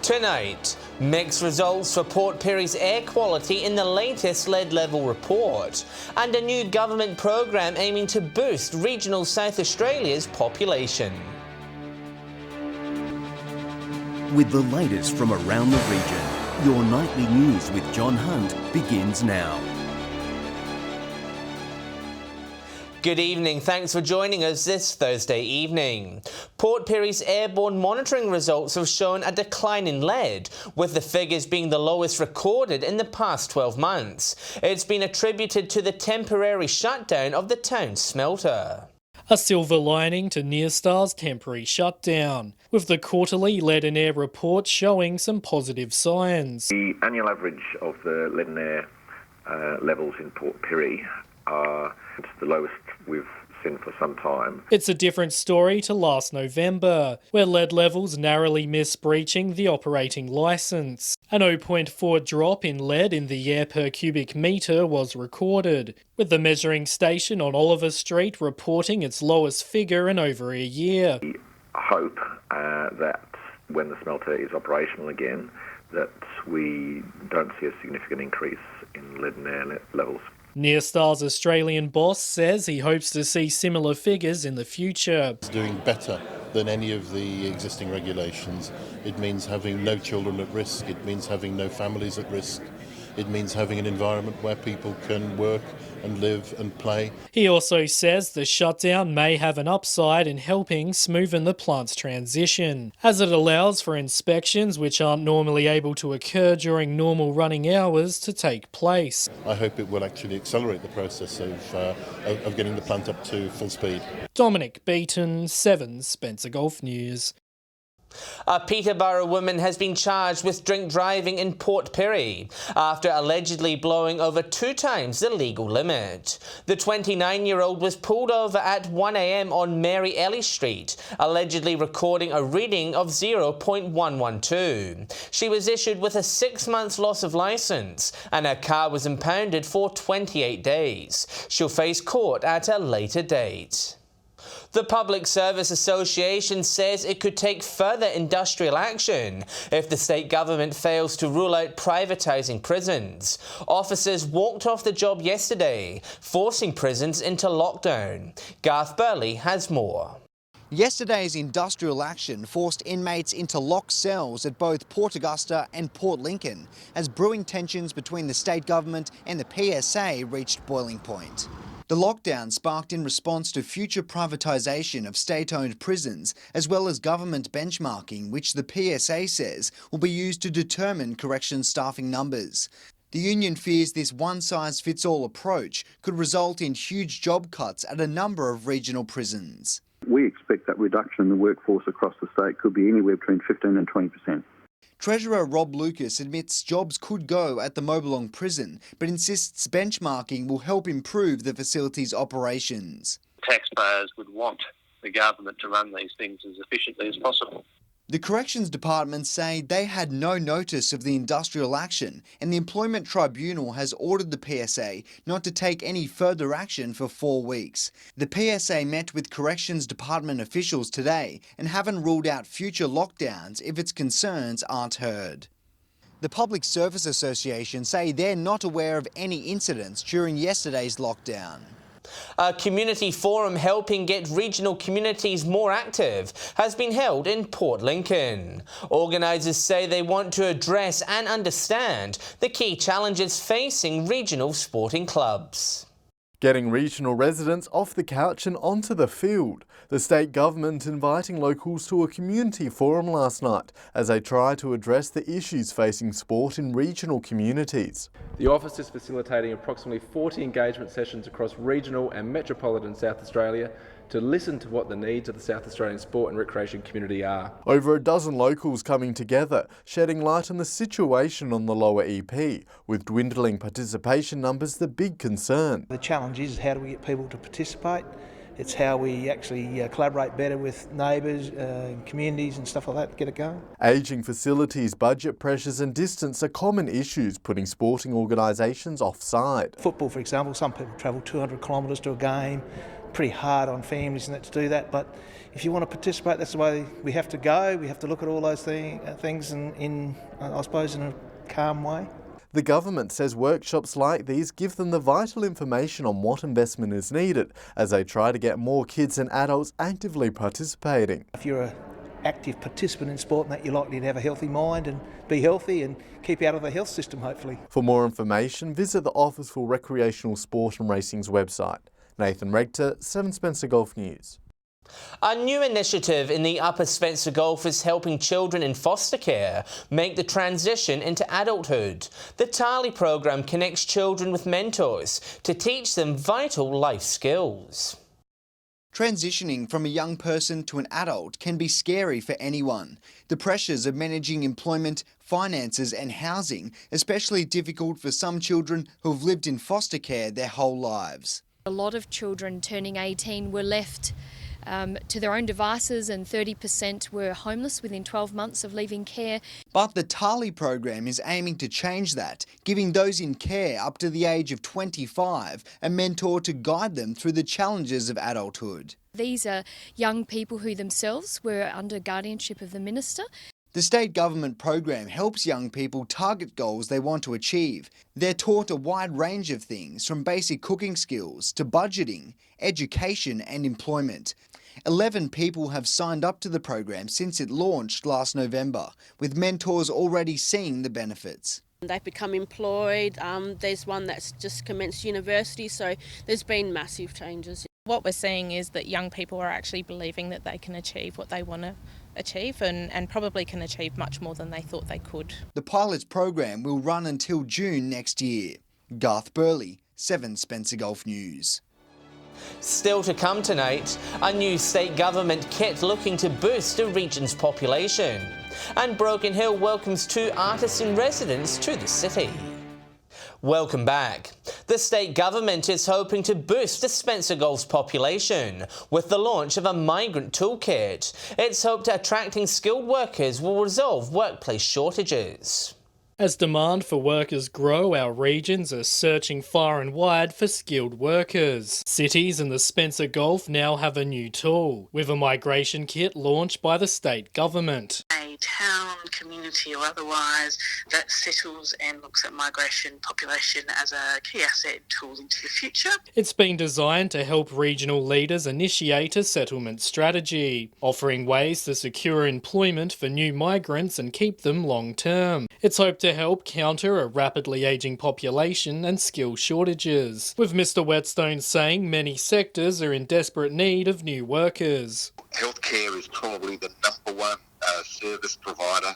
Tonight, mixed results for Port Pirie's air quality in the latest lead level report, and a new government program aiming to boost regional South Australia's population. With the latest from around the region, your nightly news with John Hunt begins now. Good evening, thanks for joining us this Thursday evening. Port Pirie's airborne monitoring results have shown a decline in lead, with the figures being the lowest recorded in the past 12 months. It's been attributed to the temporary shutdown of the town's smelter. A silver lining to Nearstar's temporary shutdown, with the quarterly lead and air report showing some positive signs. The annual average of the lead and air levels in Port Pirie are the lowest we've seen for some time. It's a different story to last November, where lead levels narrowly missed breaching the operating licence. An 0.4 drop in lead in the air per cubic metre was recorded, with the measuring station on Oliver Street reporting its lowest figure in over a year. We hope that when the smelter is operational again, that we don't see a significant increase in lead and air levels. Nearstar's Australian boss says he hopes to see similar figures in the future. It's doing better than any of the existing regulations. It means having no children at risk. It means having no families at risk. It means having an environment where people can work and live and play. He also says the shutdown may have an upside in helping smoothen the plant's transition, as it allows for inspections which aren't normally able to occur during normal running hours to take place. I hope it will actually accelerate the process of getting the plant up to full speed. Dominic Beaton, 7 Spencer Gulf News. A Peterborough woman has been charged with drink driving in Port Pirie after allegedly blowing over 2 times the legal limit. The 29-year-old was pulled over at 1 a.m. on Mary Ellie Street, allegedly recording a reading of 0.112. She was issued with a 6-month loss of licence, and her car was impounded for 28 days. She'll face court at a later date. The Public Service Association says it could take further industrial action if the state government fails to rule out privatising prisons. Officers walked off the job yesterday, forcing prisons into lockdown. Garth Burley has more. Yesterday's industrial action forced inmates into locked cells at both Port Augusta and Port Lincoln, as brewing tensions between the state government and the PSA reached boiling point. The lockdown sparked in response to future privatisation of state-owned prisons, as well as government benchmarking, which the PSA says will be used to determine corrections staffing numbers. The union fears this one-size-fits-all approach could result in huge job cuts at a number of regional prisons. We expect that reduction in the workforce across the state could be anywhere between 15 and 20%. Treasurer Rob Lucas admits jobs could go at the Mobilong prison, but insists benchmarking will help improve the facility's operations. Taxpayers would want the government to run these things as efficiently as possible. The Corrections Department say they had no notice of the industrial action, and the Employment Tribunal has ordered the PSA not to take any further action for 4 weeks. The PSA met with Corrections Department officials today and haven't ruled out future lockdowns if its concerns aren't heard. The Public Service Association say they're not aware of any incidents during yesterday's lockdown. A community forum helping get regional communities more active has been held in Port Lincoln. Organisers say they want to address and understand the key challenges facing regional sporting clubs. Getting regional residents off the couch and onto the field. The state government inviting locals to a community forum last night as they try to address the issues facing sport in regional communities. The office is facilitating approximately 40 engagement sessions across regional and metropolitan South Australia to listen to what the needs of the South Australian sport and recreation community are. Over a dozen locals coming together, shedding light on the situation on the lower EP, with dwindling participation numbers the big concern. The challenge is how do we get people to participate? It's how we actually collaborate better with neighbours, communities and stuff like that to get it going. Ageing facilities, budget pressures and distance are common issues putting sporting organisations offside. Football, for example, some people travel 200 kilometres to a game. pretty hard on families and that to do that, but if you want to participate, that's the way we have to go. We have to look at all those things in I suppose, in a calm way. The government says workshops like these give them the vital information on what investment is needed as they try to get more kids and adults actively participating. If you're an active participant in sport, and that you're likely to have a healthy mind and be healthy and keep you out of the health system, hopefully. For more information, visit the Office for Recreational Sport and Racing's website. Nathan Regter, 7 Spencer Golf News. A new initiative in the Upper Spencer Gulf is helping children in foster care make the transition into adulthood. The Tolly Program connects children with mentors to teach them vital life skills. Transitioning from a young person to an adult can be scary for anyone. The pressures of managing employment, finances and housing, especially difficult for some children who have lived in foster care their whole lives. A lot of children turning 18 were left to their own devices, and 30% were homeless within 12 months of leaving care. But the Tolly program is aiming to change that, giving those in care up to the age of 25 a mentor to guide them through the challenges of adulthood. These are young people who themselves were under guardianship of the minister. The state government program helps young people target goals they want to achieve. They're taught a wide range of things, from basic cooking skills to budgeting, education and employment. 11 people have signed up to the program since it launched last November, with mentors already seeing the benefits. They've become employed, there's one that's just commenced university, so there's been massive changes. What we're seeing is that young people are actually believing that they can achieve what they want to achieve and probably can achieve much more than they thought they could. The pilot program will run until June next year. Garth Burley, 7 Spencer Golf News. Still to come tonight, a new state government kit looking to boost the region's population. And Broken Hill welcomes 2 artists in residence to the city. Welcome back. The state government is hoping to boost the Spencer Gulf's population with the launch of a Migrant Toolkit. It's hoped attracting skilled workers will resolve workplace shortages. As demand for workers grow, our regions are searching far and wide for skilled workers. Cities in the Spencer Gulf now have a new tool, with a migration kit launched by the state government. A town, community or otherwise that settles and looks at migration population as a key asset tool into the future. It's been designed to help regional leaders initiate a settlement strategy, offering ways to secure employment for new migrants and keep them long term. It's hoped to help counter a rapidly ageing population and skill shortages, with Mr Whetstone saying many sectors are in desperate need of new workers. Healthcare is probably the number one service provider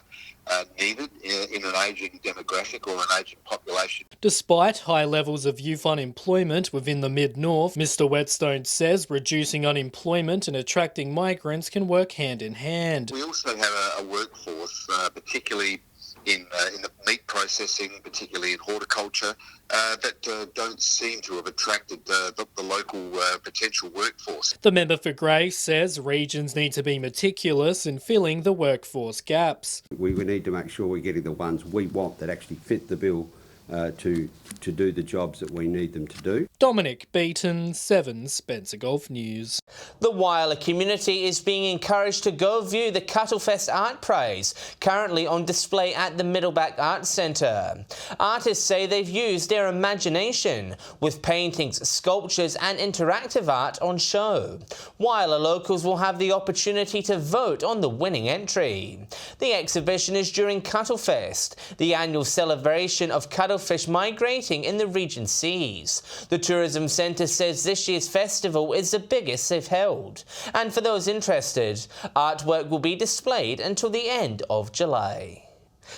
needed in an ageing demographic or an ageing population. Despite high levels of youth unemployment within the mid-north, Mr Whetstone says reducing unemployment and attracting migrants can work hand in hand. We also have a workforce, particularly in the meat processing, particularly in horticulture, that don't seem to have attracted the local potential workforce. The member for Grey says regions need to be meticulous in filling the workforce gaps. We need to make sure we're getting the ones we want that actually fit the bill to do the jobs that we need them to do. Dominic Beaton, 7 Spencer Golf News. The Wyler community is being encouraged to go view the Cuttlefest ArtPrize, currently on display at the Middleback Arts Centre. Artists say they've used their imagination, with paintings, sculptures and interactive art on show. Wyler locals will have the opportunity to vote on the winning entry. The exhibition is during Cuttlefest, the annual celebration of cuttlefish migrating in the region's seas. The Tourism Centre says this year's festival is the biggest they've held. And for those interested, artwork will be displayed until the end of July.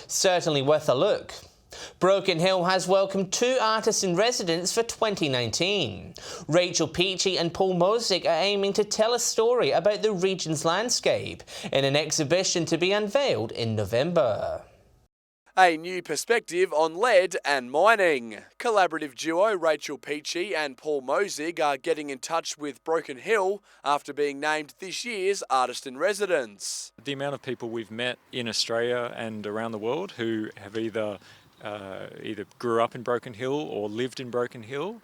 Certainly worth a look. Broken Hill has welcomed 2 artists in residence for 2019. Rachel Peachy and Paul Mosick are aiming to tell a story about the region's landscape in an exhibition to be unveiled in November. A new perspective on lead and mining. Collaborative duo Rachel Peachy and Paul Mosig are getting in touch with Broken Hill after being named this year's Artist in Residence. The amount of people we've met in Australia and around the world who have either either grew up in Broken Hill or lived in Broken Hill.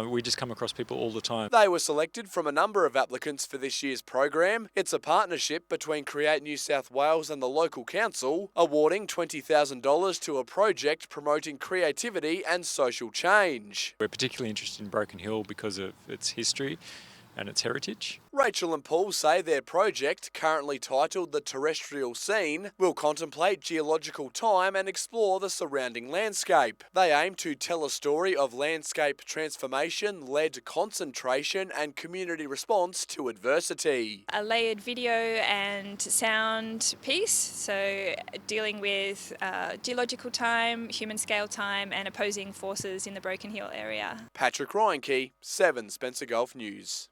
We just come across people all the time. They were selected from a number of applicants for this year's program. It's a partnership between Create New South Wales and the local council, awarding $20,000 to a project promoting creativity and social change. We're particularly interested in Broken Hill because of its history and its heritage. Rachel and Paul say their project, currently titled The Terrestrial Scene, will contemplate geological time and explore the surrounding landscape. They aim to tell a story of landscape transformation, lead concentration and community response to adversity. A layered video and sound piece, so dealing with geological time, human scale time and opposing forces in the Broken Hill area. Patrick Reinke, 7 Spencer Gulf News.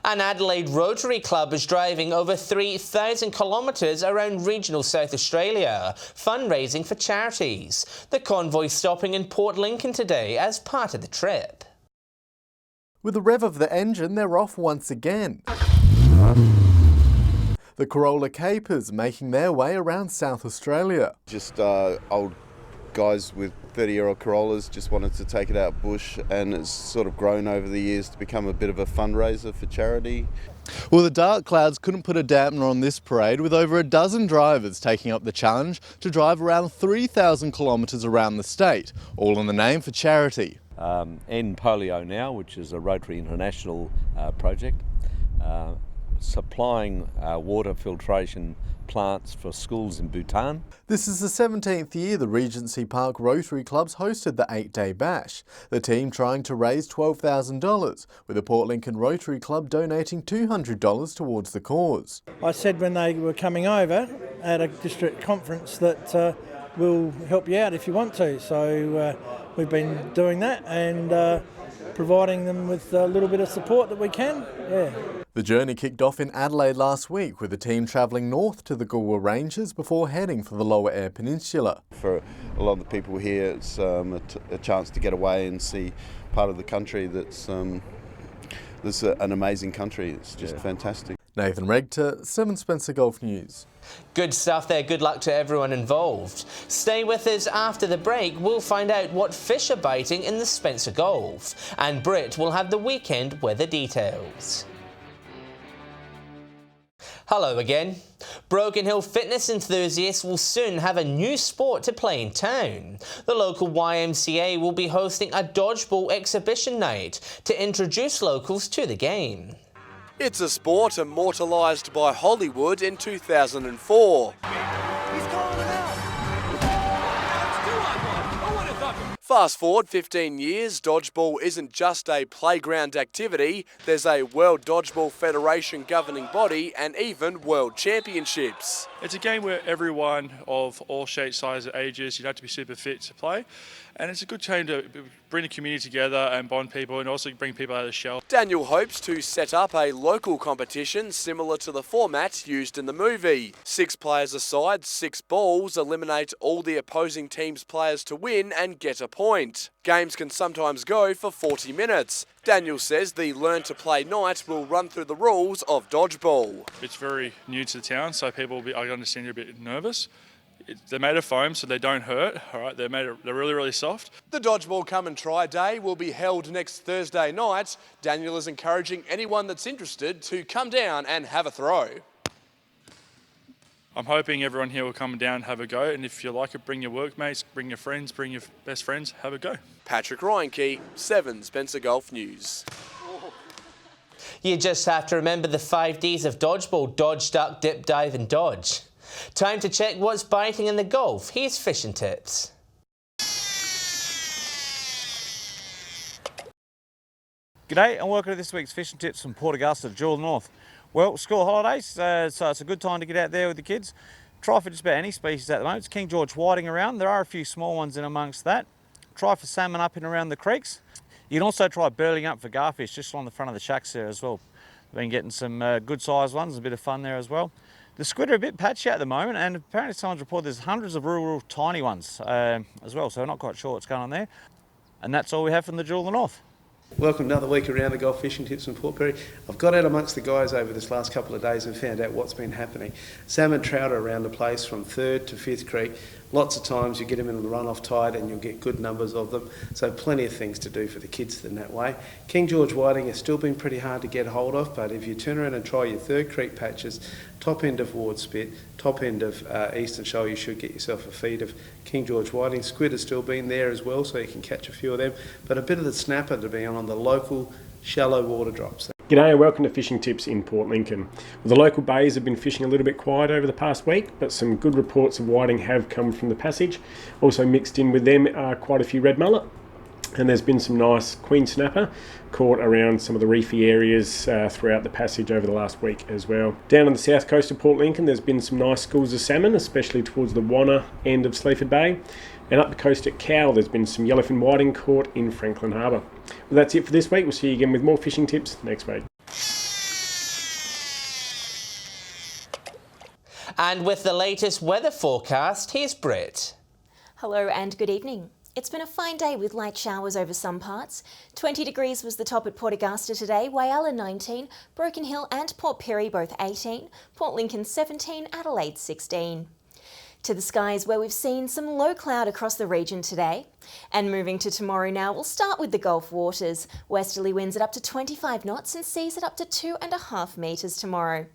An Adelaide Rotary Club is driving over 3,000 kilometres around regional South Australia, fundraising for charities. The convoy stopping in Port Lincoln today as part of the trip. With the rev of the engine, they're off once again. The Corolla Capers making their way around South Australia. Just old guys with 30-year-old Corollas just wanted to take it out bush, and it's sort of grown over the years to become a bit of a fundraiser for charity. Well, the dark clouds couldn't put a dampener on this parade, with over a dozen drivers taking up the challenge to drive around 3,000 kilometres around the state, all in the name for charity. End Polio Now, which is a Rotary International project, supplying water filtration plants for schools in Bhutan. This is the 17th year the Regency Park Rotary Clubs hosted the 8-day bash, the team trying to raise $12,000, with the Port Lincoln Rotary Club donating $200 towards the cause. I said when they were coming over at a district conference that we'll help you out if you want to, so we've been doing that and providing them with a little bit of support that we can. Yeah. The journey kicked off in Adelaide last week, with the team travelling north to the Goolwa Ranges before heading for the Lower Eyre Peninsula. For a lot of the people here, it's a chance to get away and see part of the country that's an amazing country. It's just fantastic. Nathan Regter, 7 Spencer Gulf News. Good stuff there. Good luck to everyone involved. Stay with us after the break. We'll find out what fish are biting in the Spencer Gulf. And Britt will have the weekend weather details. Hello again. Broken Hill fitness enthusiasts will soon have a new sport to play in town. The local YMCA will be hosting a dodgeball exhibition night to introduce locals to the game. It's a sport immortalised by Hollywood in 2004. Fast forward 15 years, dodgeball isn't just a playground activity, there's a World Dodgeball Federation governing body and even World Championships. It's a game where everyone of all shapes, sizes, ages, you don't have to be super fit to play. And it's a good time to bring the community together and bond people and also bring people out of the shell. Daniel hopes to set up a local competition similar to the format used in the movie. 6 players aside, 6 balls eliminate all the opposing team's players to win and get a point. Games can sometimes go for 40 minutes. Daniel says the Learn to Play night will run through the rules of dodgeball. It's very new to the town, so people will be, I understand, you're a bit nervous. They're made of foam, so they don't hurt. All right, they're really, really soft. The Dodgeball Come and Try Day will be held next Thursday night. Daniel is encouraging anyone that's interested to come down and have a throw. I'm hoping everyone here will come down and have a go, and if you like it, bring your workmates, bring your friends, bring your best friends, have a go. Patrick Reinke, 7 Spencer Gulf News. You just have to remember the 5 Ds of dodgeball: dodge, duck, dip, dive and dodge. Time to check what's biting in the Gulf. Here's fishing tips. G'day and welcome to this week's fishing tips from Port Augusta, Jewel North. Well, school holidays, so it's a good time to get out there with the kids. Try for just about any species at the moment. It's King George whiting around. There are a few small ones in amongst that. Try for salmon up and around the creeks. You can also try burling up for garfish just along the front of the shacks there as well. Been getting some good sized ones, a bit of fun there as well. The squid are a bit patchy at the moment, and apparently someone's reported there's hundreds of real tiny ones as well, so we're not quite sure what's going on there. And that's all we have from the Jewel of the North. Welcome another week around the Golf Fishing Tips from Port Pirie. I've got out amongst the guys over this last couple of days and found out what's been happening. Salmon trout are around the place from 3rd to 5th Creek. Lots of times you get them in the run-off tide and you'll get good numbers of them. So plenty of things to do for the kids in that way. King George whiting has still been pretty hard to get hold of, but if you turn around and try your 3rd Creek patches, top end of Ward Spit, top end of Eastern Shoal, you should get yourself a feed of King George whiting. Squid has still been there as well, so you can catch a few of them. But a bit of the snapper to be on the local shallow water drops. G'day and welcome to Fishing Tips in Port Lincoln. Well, the local bays have been fishing a little bit quiet over the past week, but some good reports of whiting have come from the passage. Also mixed in with them are quite a few red mullet, and there's been some nice queen snapper caught around some of the reefy areas throughout the passage over the last week as well. Down on the south coast of Port Lincoln, there's been some nice schools of salmon, especially towards the Wanna end of Sleaford Bay. And up the coast at Cowell, there's been some yellowfin whiting caught in Franklin Harbour. Well, that's it for this week. We'll see you again with more fishing tips next week. And with the latest weather forecast, here's Britt. Hello and good evening. It's been a fine day with light showers over some parts. 20 degrees was the top at Port Augusta today, Whyalla 19, Broken Hill and Port Pirie both 18, Port Lincoln 17, Adelaide 16. To the skies where we've seen some low cloud across the region today. And moving to tomorrow now, we'll start with the Gulf waters. Westerly winds at up to 25 knots and seas at up to 2.5 metres tomorrow.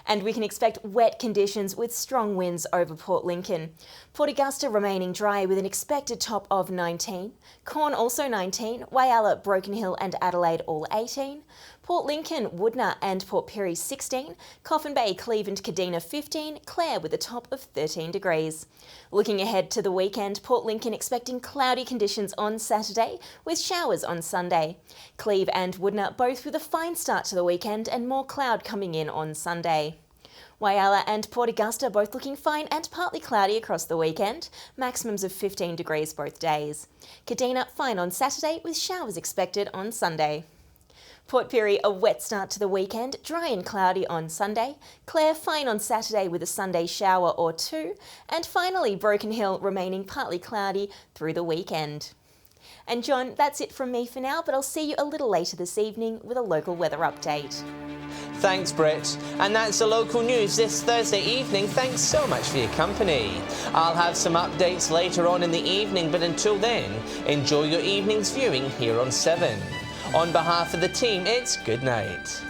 And we can expect wet conditions with strong winds over Port Lincoln. Port Augusta remaining dry with an expected top of 19. Corn also 19, Whyalla, Broken Hill and Adelaide all 18. Port Lincoln, Woodna and Port Pirie 16, Coffin Bay, Cleve and Kadina 15, Clare with a top of 13 degrees. Looking ahead to the weekend, Port Lincoln expecting cloudy conditions on Saturday with showers on Sunday. Cleve and Woodna both with a fine start to the weekend and more cloud coming in on Sunday. Whyalla and Port Augusta both looking fine and partly cloudy across the weekend, maximums of 15 degrees both days. Kadina fine on Saturday with showers expected on Sunday. Port Pirie, a wet start to the weekend, dry and cloudy on Sunday. Clare, fine on Saturday with a Sunday shower or two. And finally, Broken Hill remaining partly cloudy through the weekend. And John, that's it from me for now, but I'll see you a little later this evening with a local weather update. Thanks, Britt. And that's the local news this Thursday evening. Thanks so much for your company. I'll have some updates later on in the evening, but until then, enjoy your evening's viewing here on 7. On behalf of the team, it's good night.